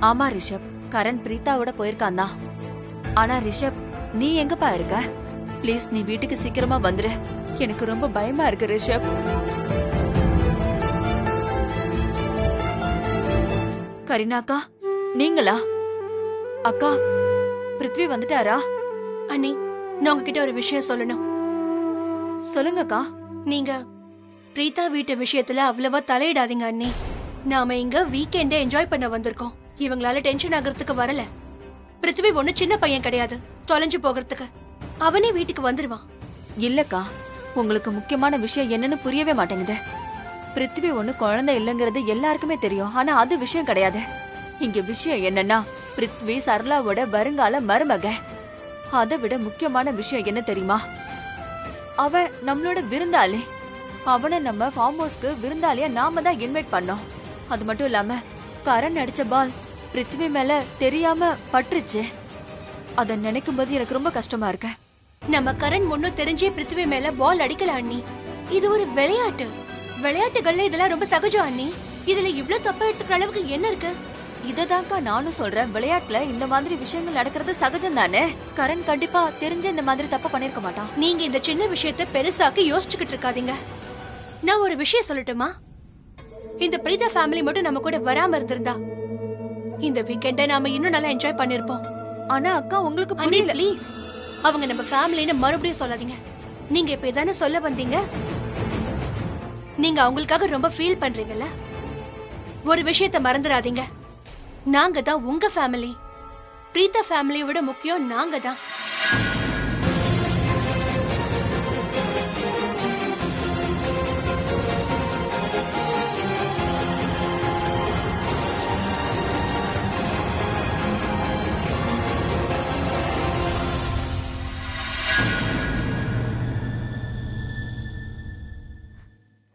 ஆமா ரிஷப், கரண் பிரீத்தாவோட போயிருக்கான் தான். ஆனா ரிஷப், நீ எங்கப்பா இருக்க? ப்ளீஸ் நீ வீட்டுக்கு சீக்கிரமா வந்துரு. எனக்கு ரொம்ப பயமா இருக்கு ரிஷப். கரீனாக்கா, நீங்களா? அக்கா, பிருத்வி வந்துட்டாரா? அண்ணி, நான் உங்ககிட்ட ஒரு விஷயம் சொல்லணும். சொல்லுங்கக்கா. நீங்க பிரீதா வீட்டு விஷயத்துல அவ்வளவா தலையிடாதீங்க அண்ணி. நாம இங்க வீக்கெண்டே என்ஜாய் பண்ண வந்திருக்கோம். இவங்களால டென்ஷன் ஆகிறதுக்கு வரல. பிருத்வி ஒண்ணு சின்ன பையன் கிடையாது தொலைஞ்சு போகிறதுக்கு. அவனே வீட்டுக்கு வந்துருவான். இல்லக்கா, உங்களுக்கு முக்கியமான விஷயம் என்னன்னு புரியவே மாட்டேங்குது. பிருத்வி ஒண்ணு குழந்தை இல்லங்கிறது எல்லாருக்குமே தெரியும். ஆனா அது விஷயம் கிடையாது. இங்க விஷயம் என்னன்னா, பிருத்வி சரளாவோட வருங்கால மருமக. அதை விட முக்கியமான விஷயம் என்ன தெரியுமா? அவன் நம்மளோட விருந்தாளி. அவனை நம்ம ஃபார்ம் ஹவுஸ்க்கு விருந்தாளியா நாம தான் இன்வைட் பண்ணோம். அது மட்டும் இல்லாம கரண் அடிச்ச பால் பிருத்வி மேல தெரியாம பட்டுருச்சு. அத நினைக்கும் போது எனக்கு ரொம்ப கஷ்டமா இருக்கு. நம்ம கரண் முன்னும் தெரிஞ்சே பிருத்வி மேல பால் அடிக்கல அண்ணி. இது ஒரு விளையாட்டு. விளையாட்டுகள்ல இதெல்லாம் ரொம்ப சகஜம் அண்ணி. இதுல இவ்ளோ தப்பா எடுத்துக்கிற அளவுக்கு என்ன இருக்கு? இததான்க்கா நானும் சொல்றேன். விளையாட்டுல இந்த மாதிரி விஷயங்கள் நடக்கிறது சகஜம் தானே. கரண் கண்டிப்பா தெரிஞ்ச இந்த மாதிரி தப்பா பண்ணிருக்க மாட்டான். நீங்க இந்த சின்ன விஷயத்த பெருசாக்கி யோசிச்சுக்கிட்டு இருக்காதீங்க. நான் ஒரு விஷயம் சொல்லட்டுமா? இந்த பிரீதா ஃபேமிலி மட்டும் நம்ம கூட வராம இருந்திருந்தா இந்த வீக்கெண்ட நாம இன்னும் நல்லா என்ஜாய் பண்ணிருப்போம். ஆனா அக்கா, உங்களுக்கு அண்ணி ப்ளீஸ், அவங்க நம்ம ஃபேமிலின்னு மறுபடியும் சொல்லாதீங்க. நீங்க இப்ப இதானே சொல்ல வந்தீங்க? நீங்க அவங்களுக்காக ரொம்ப ஃபீல் பண்றீங்கல்ல? ஒரு விஷயத்த மறந்துடாதீங்க. நாங்க தான் உங்க ஃபேமிலி. பிரீதா ஃபேமிலியை விட முக்கியம் நாங்க தான்.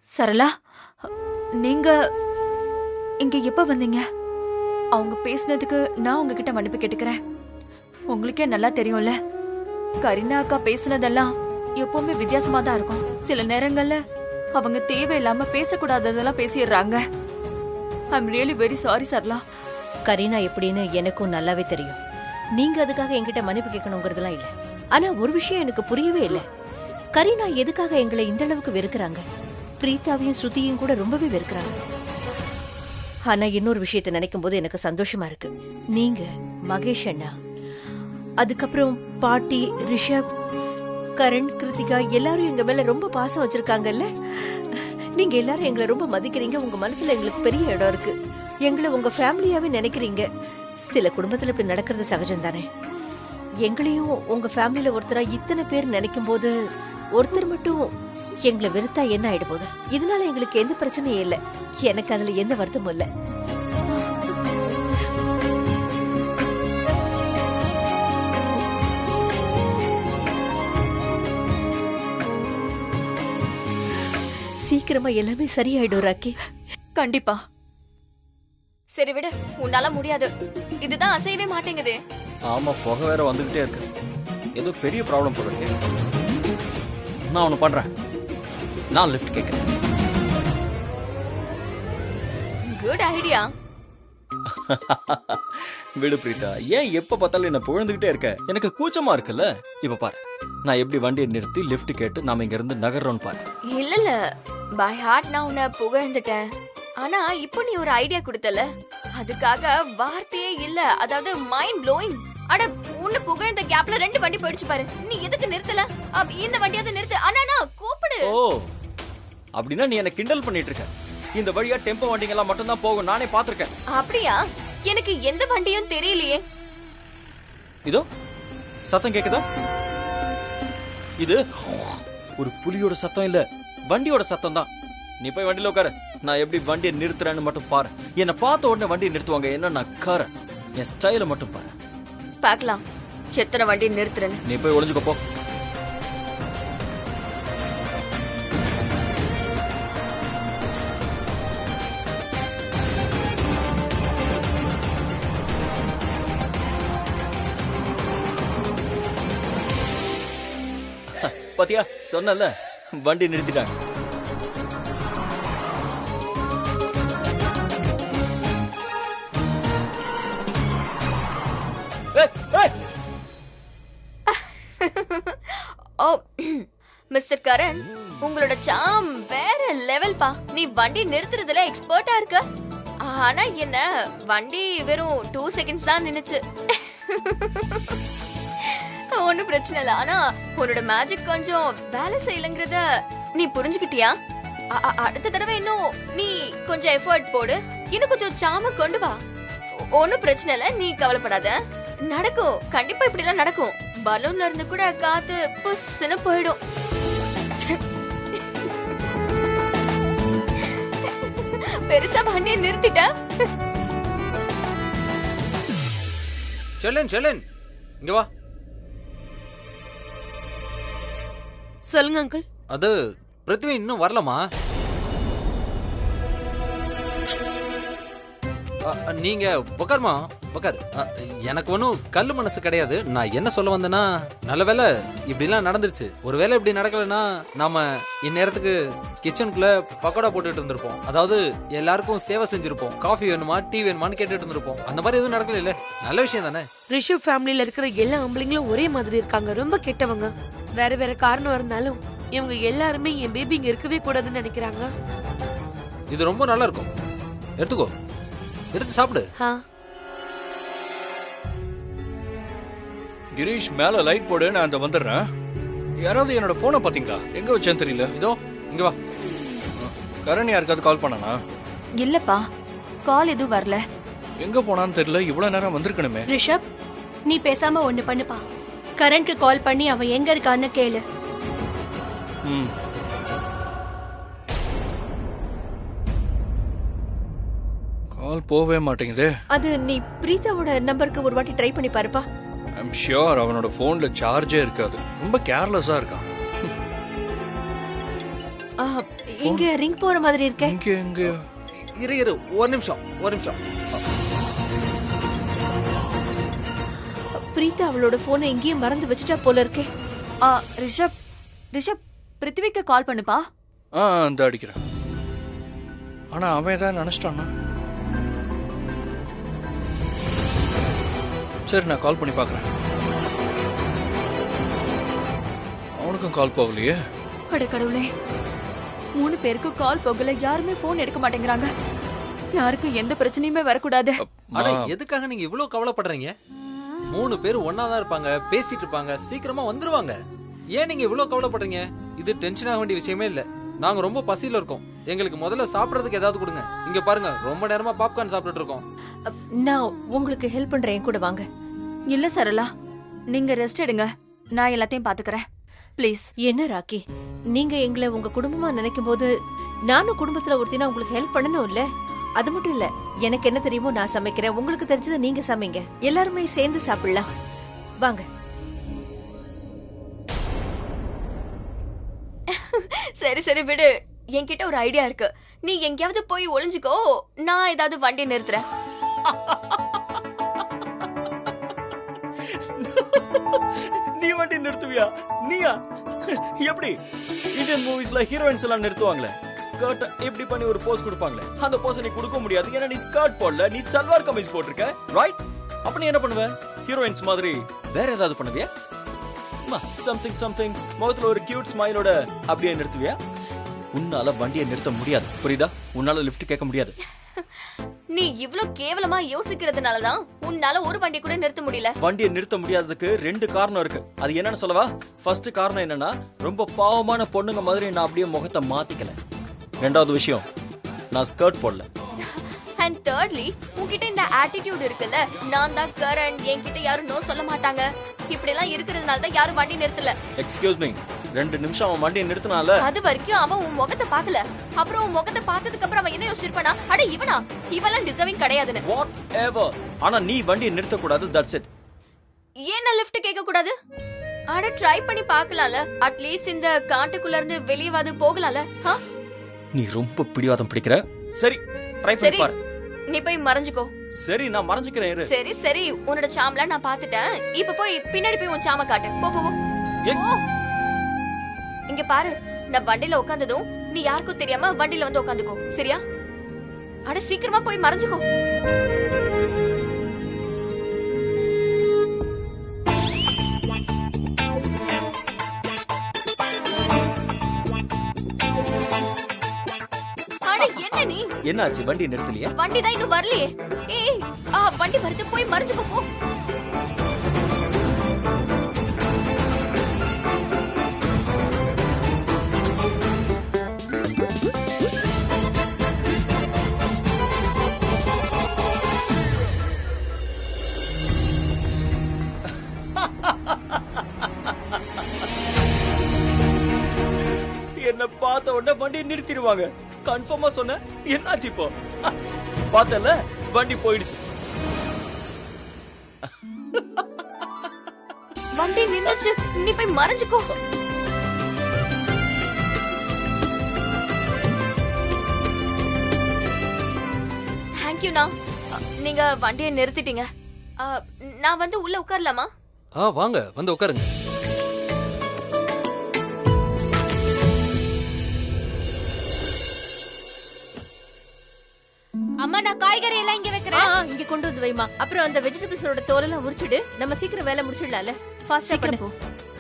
சரளா, நீங்க இங்க எப்ப வந்தீங்க? அவங்க பேசினதுக்கு நான் உங்ககிட்ட மன்னிப்பு கேட்டுக்கிறேன். உங்களுக்கே நல்லா தெரியும்ல, கரீனா அக்கா பேசினதெல்லாம் எப்பவுமே வித்தியாசமா தான் இருக்கும். சில நேரங்கள்ல அவங்க தேவையில்லாம பேசக்கூடாததெல்லாம் பேசிடுறாங்க. I am really very sorry Sarala. Kareena எப்படின்னு எனக்கும் நல்லாவே தெரியும். நீங்க அதுக்காக என்கிட்ட மன்னிப்பு கேட்கணுங்கிறதுலாம் இல்ல. ஆனா ஒரு விஷயம் எனக்கு புரியவே இல்ல. கரீனா எதுக்காக எங்களை இந்த அளவுக்கு வெறுக்கிறாங்க? பிரீதாவையும் ஸ்ருதியும் கூட ரொம்பவே வெறுக்கிறாங்க. ஆனா இன்னொரு விஷயத்தை நினைக்கும் போது எனக்கு சந்தோஷமா இருக்கு. நீங்க, மகேஷ் அண்ணா, அதுக்கப்புறம் பாட்டி, ரிஷப், கரண், கிருத்திகா எல்லாரும் எங்க மேல ரொம்ப பாசம் வச்சிருக்காங்கல்ல. நீங்க எல்லாரும் எங்களை ரொம்ப மதிக்கிறீங்க. உங்க மனசுல எங்களுக்கு பெரிய இடம் இருக்கு. எங்களை உங்க ஃபேமிலியாவே நினைக்கிறீங்க. சில குடும்பத்துல இப்படி நடக்கிறது சகஜம் தானே. எங்களையும் உங்க ஃபேமிலியில ஒருத்தரா இத்தனை பேர் நினைக்கும் போது ஒருத்தர் மட்டும் எங்களை வெறுத்தா என்ன ஆயிடு போகுது? இதனால எங்களுக்கு எந்த பிரச்சனையும் இல்ல. எனக்கு அதுல எந்த வருத்தமும் இல்ல. சீக்கிரமா எல்லாமே சரியாயிடும் ராக்கி. கண்டிப்பா. சரி விடு, உன்னால முடியாது. இதுதான் அசையவே மாட்டேங்குது. ஆமா, புகை வேற வந்துகிட்டே இருக்கு. ஏதோ பெரிய ப்ராப்ளம் போல இருக்கு. நான் ஒண்ணு பண்றேன். நான் லிஃப்ட் கேட்கிறேன். Good idea. விடு பிரீதா, ஏன் எப்ப பார்த்தாலும் என்ன புகழ்ந்துகிட்டே இருக்க? எனக்கு கூச்சமா இருக்குல்ல. இப்ப பாரு, நான் எப்படி வண்டியை நிறுத்தி லிஃப்ட் கேட்டு நாம இங்க இருந்து நகர்றோம்னு பாரு. இல்ல பை ஹார்ட் நான் உன்னை புகழ்ந்துட்டேன். ஆனா இப்போ நீ ஒரு ஐடியா கொடுத்தல, அதுக்காக வார்த்தையே இல்ல. அதாவது மைண்ட் ப்ளோயிங். அட, உன்னை புகழ்ந்த கேப்ல 2 வண்டி போயிடுச்சு பாரு. நீ எதுக்கு நிறுத்தல? இந்த வண்டியாவது நிறுத்து. அண்ணா கூப்பிடு. ஓ, அப்படின்னா நீ என்ன கிண்டல் பண்ணிட்டு இருக்க? இந்த வழியா டெம்போ வண்டிங்க எல்லாம் மட்டும் தான் போகும். நானே பாத்துருக்கேன். அப்படியா? எனக்கு எந்த வண்டியும் தெரியலையே. இதோ சத்தம் கேக்குதா? இது ஒரு புலியோட சத்தம் இல்ல, வண்டியோட சத்தம் தான். நீ போய் வண்டியில உட்காரு. நான் எப்படி வண்டியை நிறுத்துறேன்னு மட்டும் பாரு. என்ன பார்த்த உடனே வண்டியை நிறுத்துவாங்க. என்ன நான் கார என் ஸ்டைல மட்டும் பாரு. பார்க்கலாம் எத்தனை வண்டி நிறுத்துறேன்னு. நீ போய் ஒளிஞ்சுக்க போ. பாத்தியா, சொன்னல வண்டி நிறுத்திட்டாங்க. ஓ மிஸ்டர் கரண், உங்களோட சாம் வேற லெவல் பா. நீ வண்டி நிறுத்துறதுல எக்ஸ்பர்ட்டா இருக்க. ஆனா என்ன வண்டி வெறும் 2 செகண்ட்ஸ் தான் நின்னுச்சு. ஒன்னும் பிரச்சனை இல்ல. ஆனா உன்னோட மேஜிக் கொஞ்சம் வேலை செய்யலங்கிறத நீ புரிஞ்சுக்கிட்டியா? அடுத்த தடவை இன்னும் நீ கொஞ்சம் எஃபர்ட் போடு, இன்னும் கொஞ்சம் சாம கொண்டு வா. ஒன்னும் பிரச்சனை இல்ல, நீ கவலைப்படாத. நடக்கும், கண்டிப்பா இப்படி எல்லாம் நடக்கும். பலூன்ல இருந்து கூட காத்து புஸ்ன்னு போயிடும். பெருசா வண்டியை நிறுத்திட்ட. செல்லன் இங்க வா. சொல்லுங்க அங்கிள். அது பிருத்வி இன்னும் வரலமா? நீங்க உட்காருமா, உட்காரு. எனக்கு ஒன்றும் கல்லு மனசு கிடையாது. நான் என்ன சொல்ல வந்தேன்னா, நல்ல வேலை இப்படிலாம் நடந்துருச்சு. ஒருவேளை இப்படி நடக்கலன்னா நாம இந்நேரத்துக்கு கிச்சனுக்குள்ள பக்கோடா போட்டுட்டு இருந்திருப்போம். அதாவது எல்லாருக்கும் சேவை செஞ்சிருப்போம். காஃபி வேணுமா டீ வேணுமான்னு கேட்டுட்டு இருந்திருப்போம். அந்த மாதிரி எதுவும் நடக்கல இல்ல? நல்ல விஷயம் தானே. ரிஷப் ஃபேமிலில இருக்கிற எல்லா ஆம்பளைங்களும் ஒரே மாதிரி இருக்காங்க. ரொம்ப கெட்டவங்க. வேற வேற காரணம் இருந்தாலும் இவங்க எல்லாருமே என் பேபி இங்க இருக்கவே கூடாதுன்னு நினைக்கிறாங்க. இது ரொம்ப நல்லா இருக்கும். எடுத்துக்கோ, எடுத்து சாப்பிடு. கிரீஷ் மேல லைட் போடு, நான் அந்த வந்துடுறேன். யாராவது என்னோட போனை பாத்தீங்களா? எங்க வச்சேன்னு தெரியல. இதோ இங்க வா. கரண் யாருக்காவது கால் பண்ணானா? இல்லப்பா, கால் எதுவும் வரல. எங்க போனான்னு தெரியல. இவ்வளவு நேரம் வந்திருக்கணுமே. ரிஷப், நீ பேசாம ஒண்ணு பண்ணுப்பா. கரண்ட்க்கு கால் பண்ணி அவன் எங்க இருக்கான்னு கேளு. கால் போவே மாட்டேங்குதே. அது நீ பிரீதாவோட நம்பருக்கு ஒரு வாட்டி ட்ரை பண்ணி பாருப்பா. ஐம் ஷியோர் அவனோட போன்ல சார்ஜே இருக்காது. ரொம்ப கேர்லெஸ்ஸா இருக்கான். இங்க ரிங் போற மாதிரி இருக்கே. இங்க இரு ஒரு நிமிஷம். பிரீதா அவளோட போனை எங்கேயும் மறந்து வச்சுட்டா போல இருக்கே. ரிஷப் பிருத்திவிக்கு கால் பண்ணுப்பா. இந்த அடிக்கிறேன். ஆனா அவன் ஏதாவது நினைச்சிட்டானா? சரி, நான் கால் பண்ணி பாக்குறேன். அவனுக்கும் கால் போகலையே. அட கடவுளே, 3 பேருக்கும் கால் போகல. யாருமே போன் எடுக்க மாட்டேங்கிறாங்க. யாருக்கும் எந்த பிரச்சனையுமே வரக்கூடாது. அட எதுக்காக நீங்க இவ்வளவு கவலைப்படுறீங்க? 3 பேர் ஒன்னாதான் இருப்பாங்க, பேசிட்டு இருப்பாங்க, சீக்கிரமா வந்துருவாங்க. ஏன் நீங்க இவ்வளவு கவலைப்படுறீங்க? இது டென்ஷன் ஆக வேண்டிய விஷயமே இல்ல. நாங்க ரொம்ப பசியில இருக்கோம். எங்களுக்கு முதல்ல சாப்பிடறதுக்கு ஏதாவது கொடுங்க. இங்க பாருங்க, ரொம்ப நேரமா பாப்கார்ன் சாப்பிட்டுட்டு இருக்கோம். நான் உங்களுக்கு ஹெல்ப் பண்றேன், என் கூட வாங்க. இல்ல சரளா, நீங்க ரெஸ்ட் எடுங்க. நான் எல்லாத்தையும் பாத்துக்கறேன். ப்ளீஸ். என்ன ராக்கி, நீங்க எங்களை உங்க குடும்பமா நினைக்கும் போது நானும் குடும்பத்துல ஒருத்தினா உங்களுக்கு ஹெல்ப் பண்ணணும் இல்ல? அது மட்டும் இல்ல, எனக்கு என்ன தெரியுமோ நான் சமைக்கிறேன். உங்களுக்கு தெரிஞ்சதை நீங்க சமைங்க. எல்லாருமே சேர்ந்து சாப்பிடலாம். வாங்க. சரி விடு. என்கிட்ட ஒரு ஐடியா இருக்கு. நீ எங்கேயாவது போய் ஒளிஞ்சுக்கோ, நான் ஏதாவது வண்டி நிறுத்துறேன். நீ வண்டி நிறுத்துவியா? நீயா? எப்படி? இந்தியன் மூவிஸ்ல ஹீரோயின்ஸ் எல்லாம் நிறுத்துவாங்களே, ஸ்கர்ட் இப்படி பண்ணி ஒரு போஸ் கொடுப்பாங்களே, அந்த போஸ் நீ கொடுக்க முடியாது. ஏன்னா நீ ஸ்கர்ட் போடல, நீ சல்வார் கமீஸ் போட்டிருக்க, ரைட்? அப்ப நீ என்ன பண்ணுவ? ஹீரோயின்ஸ் மாதிரி வேற ஏதாவது பண்ணுவியா? சம்திங் முகத்துல ஒரு கியூட் ஸ்மைலோட அப்படியே நிறுத்துவியா? உன்னால வண்டியை நிறுத்த முடியாது, புரியுதா? உன்னால லிஃப்ட் கேட்க முடியாது. நீ இவ்ளோ கேவலமா யோசிக்கிறதுனாலதான் உன்னால ஒரு வண்டி கூட நிறுத்த முடியல. வண்டியை நிறுத்த முடியாததுக்கு 2 காரணம் இருக்கு. அது என்னன்னு சொல்லவா? ஃபர்ஸ்ட் காரணம் என்னன்னா, ரொம்ப பாவமான பொண்ணுங்க மாதிரி நான் அப்படியே முகத்தை மாத்திக்கல. 2வது விஷயம், நான் ஸ்கர்ட் போடல. And thirdly, உன்கிட்ட இந்த ஆட்டிடியூட் இருக்குல்ல, நான் தான் கரண், என்கிட்ட யாரும் நோ சொல்ல மாட்டாங்க, இப்படி எல்லாம் இருக்கிறதுனால தான் யாரும் வண்டி நிறுத்தல. எக்ஸ்கியூஸ் மீ, 2 நிமிஷம் அவன் வண்டியை நிறுத்தினால அது வரைக்கும் அவன் உன் முகத்தை பார்க்கல. அப்புறம் உன் முகத்தை பார்த்ததுக்கு அப்புறம் அவன் என்ன யோசிச்சிருப்பானா, அட இவெல்லாம் டிசர்விங் கிடையாதுன்னு. What ever. ஆனா நீ வண்டியை நிறுத்த கூடாது, தட்ஸ் இட். ஏன் நான் லிஃப்ட் கேட்க கூடாது? அட ட்ரை பண்ணி பார்க்கலாம்ல. அட்லீஸ்ட் இந்த காட்டுக்குள்ள இருந்து வெளியவாது போகலாம்ல. நீ ரொம்ப பிடிவாதம் பிடிக்கிற. சரி, ட்ரை பண்ணி பாரு. நீ போய் மறைஞ்சுக்கோ. சரி, நான் மறைஞ்சுக்கிறேன் இரு. சரி, உன்னோட சாம்ல நான் பாத்துட்டேன். இப்ப போய் பின்னாடி போய் உன் சாம காட்டு. போ. இங்க பாரு, நான் வண்டியில உட்கார்ந்ததும் நீ யாருக்கும் தெரியாம வண்டியில வந்து உட்காந்துக்கோ, சரியா? அட சீக்கிரமா போய் மறைஞ்சுக்கோ. என்னாச்சு? வண்டி நிறுத்தலையா? வண்டி தான் இன்னும் வரலையே. ஏய் வண்டி வருது, போய் மறைஞ்சு போ. என்ன பார்த்த உடனே வண்டியை நிறுத்திடுவாங்க. கன்ஃபார்மா சொன்ன. என்னாச்சு இப்போ? பார்த்தல, வண்டி போயிடுச்சு. வண்டி நின்னுச்சு, நீ போய் மறைஞ்சுக்கோ. தேங்க்யூண்ணா, நீங்க வண்டியை நிறுத்திட்டீங்க. நான் வந்து உள்ள உட்காரலாமா? வாங்க வந்து உட்காருங்க. அம்மா நான் காய்கறி எல்லாம் இங்க வைக்கிறேன். இங்க கொண்டு வந்து வைமா. அப்புறம் அந்த வெஜிடபிள்ஸோட தோலெல்லாம் உரிச்சிடு. நம்ம சீக்கிரம் வேலை முடிச்சிடலாம்ல. ஃபாஸ்டா பண்ணு.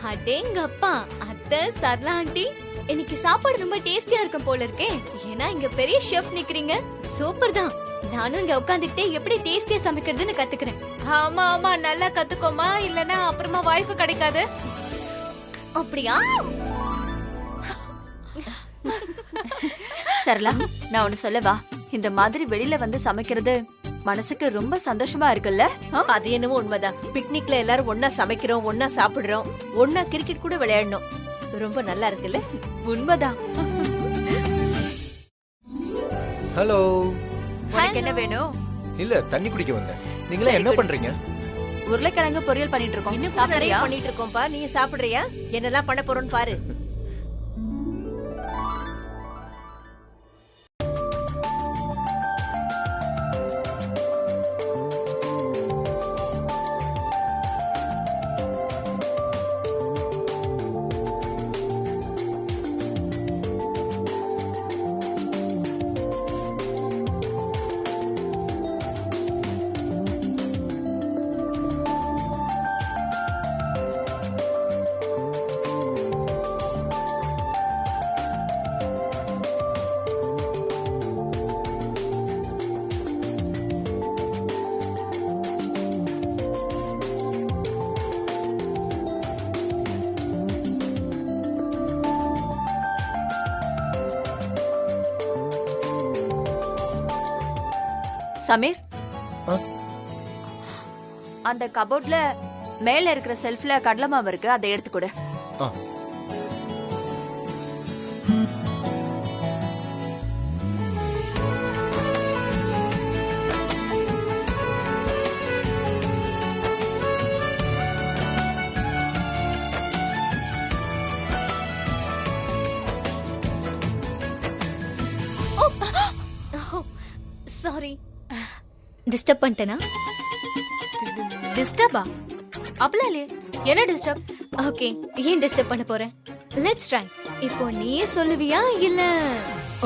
அடேங்கப்பா, அத்தை சரளா ஆண்டி, இன்னைக்கு சாப்பாடு ரொம்ப டேஸ்டியா இருக்கும் போல இருக்கே. ஏன்னா இங்க பெரிய ஷெஃப் நிக்கிறீங்க. சூப்பர் தான். நானும் இங்க உட்காந்துக்கிட்டே எப்படி டேஸ்டியா சமைக்கிறதுன்னு கத்துக்கிறேன். ஆமா ஆமா, நல்லா கத்துக்கோமா, இல்லனா அப்புறமா வாய்ப்பு கிடைக்காது. அப்படியா? சரளா, நான் ஒன்னு சொல்லவா? இந்த மாதிரி வெளியில வந்து சமைக்கிறது மனசுக்கு ரொம்ப சந்தோஷமா இருக்குல்ல? அது என்னவோ உண்மைதான். பிக்னிக்ல எல்லாரும் ஒன்னா சமைக்கிறோம், ஒன்னா சாப்பிடுறோம், ஒன்னா கிரிக்கெட் கூட விளையாடணும். ரொம்ப நல்லா இருக்குல்ல? உண்மைதான். ஹலோ. உனக்கு என்ன வேணும்? இல்ல, தண்ணி குடிக்க வந்தேன். நீங்களே என்ன பண்றீங்க? உருளைக்கிழங்கு பொரியல் பண்ணிட்டு இருக்கோம். இன்னும் நிறைய பண்ணிட்டு இருக்கோம்பா. நீ சாப்பிடுறியா? என்னெல்லாம் பண்ண போறோம்னு பாரு. சமீர், அந்த கபோர்ட்ல மேல இருக்கிற செல்ஃப்ல கடலை மாவு இருக்கு, அதை எடுத்து கொடு. சாரி, டிஸ்டர்ப் பண்ணிட்டேனா? டிஸ்டர்பா? அப்பலாம் இல்லையே. என்ன டிஸ்டர்ப்? ஓகே, ஏன் டிஸ்டர்ப் பண்ண போறேன்? Let's try. இப்போ நீயே சொல்லுவியா இல்ல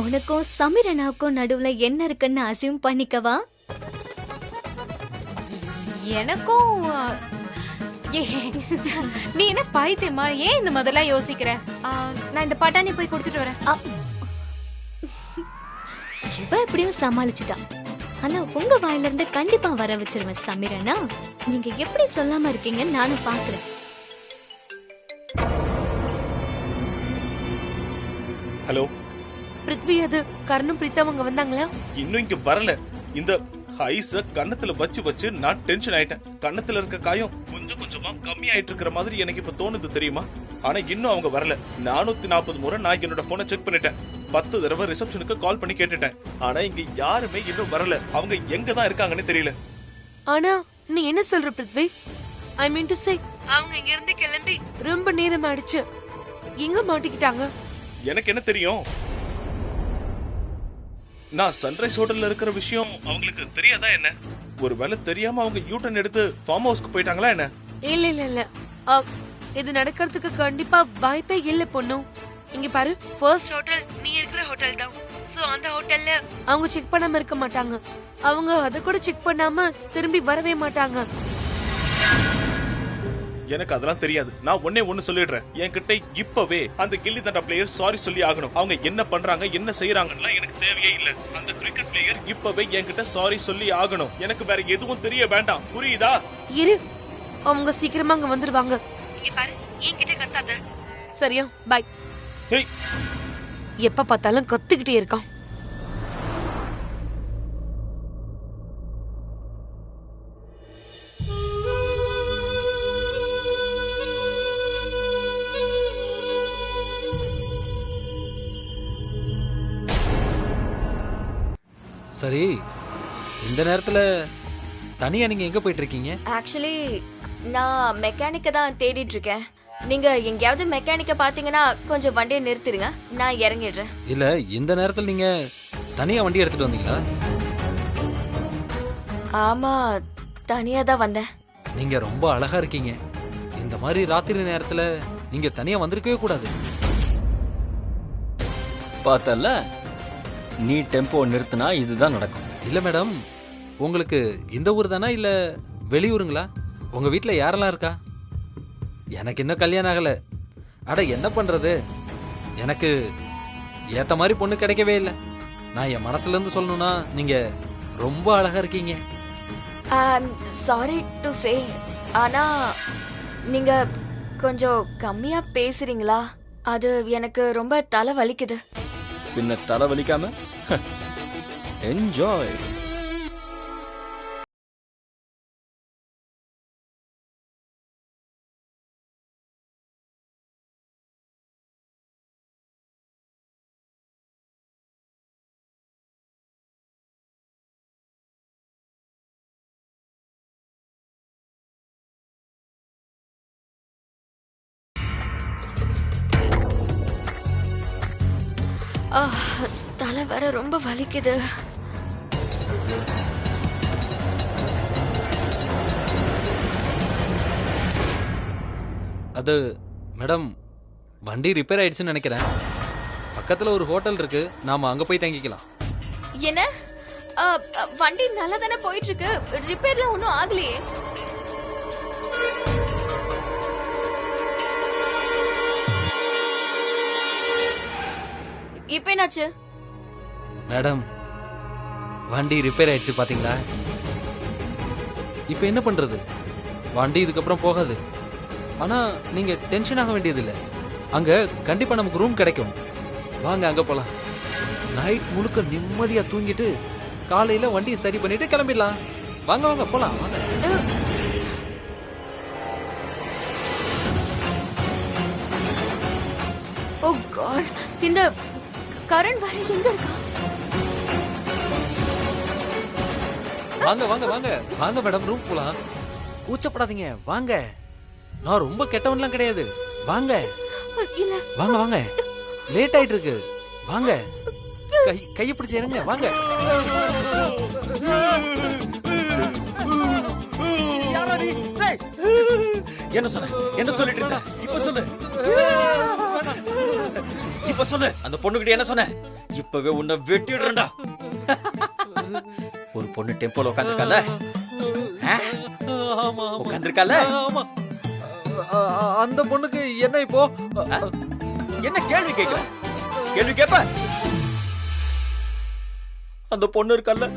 உனக்கும் சமீர் அண்ணாவுக்கும் நடுவுல என்ன இருக்குன்னு அசியூம் பண்ணிக்கவா? எனக்கும் நீ என்ன பைத்தியமா? ஏன் இந்த முதல்ல யோசிக்கிற? நான் இந்த பட்டாணி போய் கொடுத்துட்டு வரேன். இவ எப்படியும் சமாளிச்சுட்டா. ஆனா உங்க வாயில இருந்து கண்டிப்பா வர வச்சிருவேன் சமீர் அண்ணா. நீங்க எப்படி சொல்லாம இருக்கீங்கன்னு நானும் பாக்குறேன். ஹலோ பிருத்வி, அது கர்ணும் பிரீத்தம் அங்க வந்தாங்களா? இன்னும் இங்க வரல. இந்த ஐஸ கண்ணத்துல வச்சு வச்சு நான் டென்ஷன் ஆயிட்டேன். கண்ணத்துல இருக்க காயம் கொஞ்சம் கொஞ்சமா கம்மி ஆயிட்டு இருக்கிற மாதிரி எனக்கு இப்ப தோணுது, தெரியுமா? ஆனா இன்னும் அவங்க வரல. 440 முறை நான் என்னோட போனை செக் பண்ணிட்டேன். 10 தடவை ரிசப்ஷனுக்கு கால் பண்ணி கேட்டுட்டேன். ஆனா இங்க யாருமே இன்னும் வரல. அவங்க எங்க தான் இருக்காங்கன்னு தெரியல. ஆனா நீ என்ன சொல்ற பிருத்வி? ஐ மீன் டு சே, அவங்க இங்க இருந்து கிளம்பி ரொம்ப நேரம் ஆயிடுச்சு. எங்க மாட்டிக்கிட்டாங்க? எனக்கு என்ன தெரியும்? நான் சன்ரைஸ் ஹோட்டல்ல இருக்கிற விஷயம் அவங்களுக்கு தெரியாதா என்ன? ஒருவேளை தெரியாம அவங்க யூட்டன் எடுத்து ஃபார்ம் ஹவுஸ்க்கு போயிட்டாங்களா என்ன? இல்ல இல்ல இல்ல, இது நடக்கிறதுக்கு கண்டிப்பா வாய்ப்பே இல்ல பொண்ணு. இங்க பாரு, ஃபர்ஸ்ட் ஹோட்டல் நீ இருக்கிற ஹோட்டல் தான். சோ அந்த ஹோட்டல்ல அவங்க செக் பண்ணாம இருக்க மாட்டாங்க. அவங்க அத கூட செக் பண்ணாம திரும்பி வரவே மாட்டாங்க. எனக்கு அதெல்லாம் தெரியாது. நான் ஒண்ணு சொல்லிடுறேன். என்கிட்ட இப்பவே அந்த கில்லி தண்டா பிளேயர் சாரி சொல்லி ஆகணும். அவங்க என்ன பண்றாங்க என்ன செய்யறாங்கன்னா எனக்கு தேவையே இல்ல. அந்த கிரிக்கெட் பிளேயர் இப்பவே என்கிட்ட சாரி சொல்லி ஆகணும். எனக்கு வேற எதுவும் தெரிய வேண்டாம். புரியுதா? இரு, அவங்க சீக்கிரமா அங்க வந்துருவாங்க. இங்க பாரு, என்கிட்ட கத்தாத. சரியா? பை. ஹேய், எப்ப பார்த்தாலும் கத்திக்கிட்டே இருக்கான். சரி, இந்த நேரத்துல தனியா நீங்க எங்க போயிட்டு இருக்கீங்க? ஆக்சுவலி நான் மெக்கானிக்க தான் தேடிட்டு இருக்கேன். நீங்க எங்கேயாவது மெக்கானிக்க பாத்தீங்கன்னா கொஞ்சம் வண்டியை நிறுத்திடுங்க, நான் இறங்கிடுறேன். இல்ல, இந்த நேரத்துல நீங்க தனியா வண்டி எடுத்துட்டு வந்தீங்களா? ஆமா, தனியா தான் வந்தேன். நீங்க ரொம்ப அழகா இருக்கீங்க. இந்த மாதிரி ராத்திரி நேரத்துல நீங்க தனியா வந்திருக்கவே கூடாது. பார்த்தல, நீ டெம்போ நிறுத்தினா இதுதான் நடக்கும். இல்ல மேடம், உங்களுக்கு இந்த ஊர் தானா இல்ல வெளியூருங்களா? உங்க வீட்ல யாரெல்லாம் இருக்கா? எனக்கு இன்னும் கல்யாணம் ஆகல. அட என்ன பண்றது, எனக்கு ஏத்த மாதிரி பொண்ணு கிடைக்கவே இல்லை. நான் என் மனசுல இருந்து சொல்லணும்னா நீங்க ரொம்ப அழகா இருக்கீங்க. சாரி டு சே, ஆனா நீங்க கொஞ்சம் கம்மியா பேசுறீங்களா? அது எனக்கு ரொம்ப தலை வலிக்குது. பின்ன தலை வலிக்காம என்ஜாய். தலை வேற ரொம்ப வலிக்குது. அது மேடம், வண்டி ரிப்பேர் ஆயிடுச்சுன்னு நினைக்கிறேன். பக்கத்துல ஒரு ஹோட்டல் இருக்கு, நாம அங்க போய் தங்கிக்கலாம். என்ன? வண்டி நல்லா தானே போயிட்டு இருக்கு, ரிப்பேர்லாம் ஒன்றும் ஆகலையே. இப்ப என்னாச்சு? மேடம், வண்டி ரிப்பேர் ஆயிடுச்சு பாத்தீங்களா? இப்ப என்ன பண்றது? வண்டி இதுக்கப்புறம் போகாது. ஆனா நீங்க டென்ஷன் ஆக வேண்டியது இல்ல. அங்க கண்டிப்பா நமக்கு ரூம் கிடைக்கும். வாங்க அங்க போலாம். நைட் முழுக்க நிம்மதியா தூங்கிட்டு காலையில வண்டியை சரி பண்ணிட்டு கிளம்பிடலாம். வாங்க வாங்க போலாம் வாங்க. ஓ காட், இந்த கரண் வர எங்க இருக்கா? வாங்க வாங்க வாங்க வாங்க மேடம், ரூம் போலாம். கூச்சப்படாதீங்க, வாங்க. நான் ரொம்ப கெட்டவன்லாம் கிடையாது. வாங்க இல்ல, வாங்க வாங்க, லேட் ஆயிட்டு இருக்கு. வாங்க, கையை பிடிச்சு இறங்க. வாங்க. என்ன சொன்ன? என்ன சொல்லிட்டு இருந்த? இப்ப சொல்லு, இப்ப சொல்லு. அந்த பொண்ணுகிட்ட என்ன சொன்ன? இப்பவே உன்னை வெட்டிடுறேன்டா. ஒரு பொண்ணு டெம்போல உட்காந்துருக்கால, உட்காந்துருக்கால, அந்த பொண்ணுக்கு என்ன இப்போ? என்ன கேள்வி கேட்கல? கேள்வி கேப்ப? அந்த பொண்ணு இருக்கல்ல,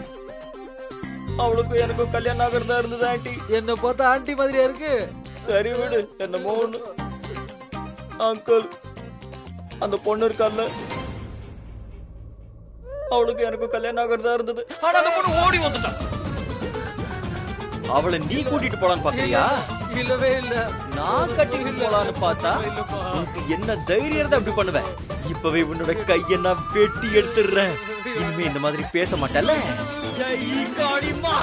அவளுக்கும் எனக்கும் கல்யாணம் ஆகிறதா இருந்தது ஆண்டி. என்ன பார்த்தா ஆண்டி மாதிரியா இருக்கு. சரி விடு, என்னமோ ஒண்ணு. அங்கிள், அந்த பொண்ணு இருக்கல்ல, அவளுக்கு எனக்கும் கல்யாணம் ஆகிறதா இருந்தது. ஆனா அந்த பொண்ணு ஓடி வந்துட்டான். அவளை நீ கூட்டிட்டு போலான்னு பாக்குறியா? இல்லவே இல்ல, நான் கட்டிட்டு போலான்னு பார்த்தா உனக்கு என்ன தைரியம் இருந்தா அப்படி பண்ணுவேன்? இப்பவே உன்னோட கையை நான் வெட்டி எடுத்துடுறேன். இனிமே இந்த மாதிரி பேச மாட்டல. ஜெய் காளிமா.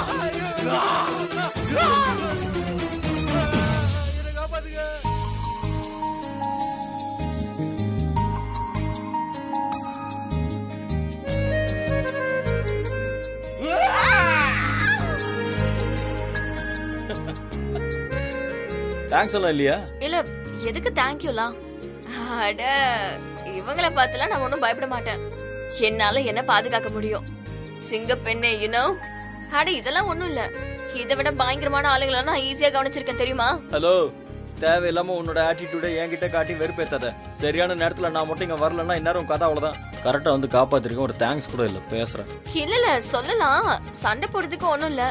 தேங்க்ஸ் எல்லாம் இல்லையா? இல்ல, எதுக்கு தேங்க்யூலாம்? அட, இவங்கள பார்த்துலாம் நான் ஒன்றும் பயப்பட மாட்டேன். என்னால என்ன பாதுகாக்க முடியும்? சிங்க பெண்ணே, யூனோ. அட, இதெல்லாம் ஒண்ணும் இல்ல. இதை விட பயங்கரமான ஆளுங்களை நான் ஈஸியா கவனிச்சிருக்கேன் தெரியுமா? ஹலோ, தேவையில்லாம உன்னோட ஆட்டிடியூட என்கிட்ட காட்டி வெறுப்பேத்தாத. சரியான நேரத்துல நான் மட்டும் இங்க வரலன்னா இந்நேரம் கதை அவ்வளவுதான். கரெக்டா வந்து காப்பாத்திருக்கேன், ஒரு தேங்க்ஸ் கூட இல்ல பேசுறேன். இல்ல சொல்லலாம், சண்டை போடுறதுக்கு ஒண்ணும் இல்ல.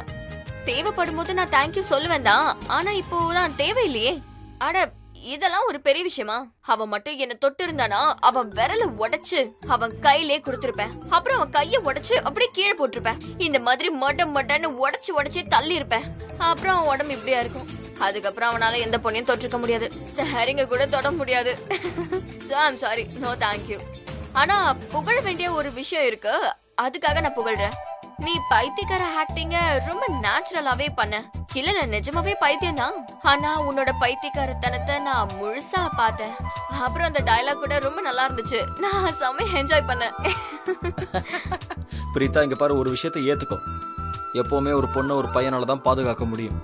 தேவைப்படும் போது நான் தேங்க்யூ சொல்லுவேன் தான், ஆனா இப்போதான் தேவையில்லையே. அட இதெல்லாம் ஒரு பெரிய விஷயமா? அவன் மட்டும் என்ன தொட்டு இருந்தானா அவன் விரல உடைச்சு அவன் கையிலே கொடுத்திருப்பேன். அப்புறம் அவன் கைய உடைச்சு அப்படியே கீழே போட்டிருப்பேன். இந்த மாதிரி மட்டன்னு உடைச்சு தள்ளி இருப்பேன். அப்புறம் அவன் உடம்பு இப்படியா இருக்கும். அதுக்கப்புறம் அவனால எந்த பொண்ணையும் தொட்டிருக்க முடியாது, ஸ்டேரிங்க கூட தொட முடியாது. So I'm sorry, no thank you. ஆனா புகழ வேண்டிய ஒரு விஷயம் இருக்கு, அதுக்காக நான் புகழ்றேன். நீ பைத்தியக்கார ஆக்டிங்க ரொம்ப நேச்சுரலாவே பண்ண. இல்ல நிஜமாவே பைத்தியம் தான், ஆனா உன்னோட பைத்தியக்காரத்தனத்தை நான் முழுசா பார்த்தேன். அப்புறம் அந்த டயலாக் கூட ரொம்ப நல்லா இருந்துச்சு, நான் செம்ம என்ஜாய் பண்ணேன். பிரீதா இங்க பாரு, ஒரு விஷயத்தை ஏத்துக்கோ. எப்பவுமே ஒரு பொண்ணை ஒரு பையனால தான் பாதுகாக்க முடியும்.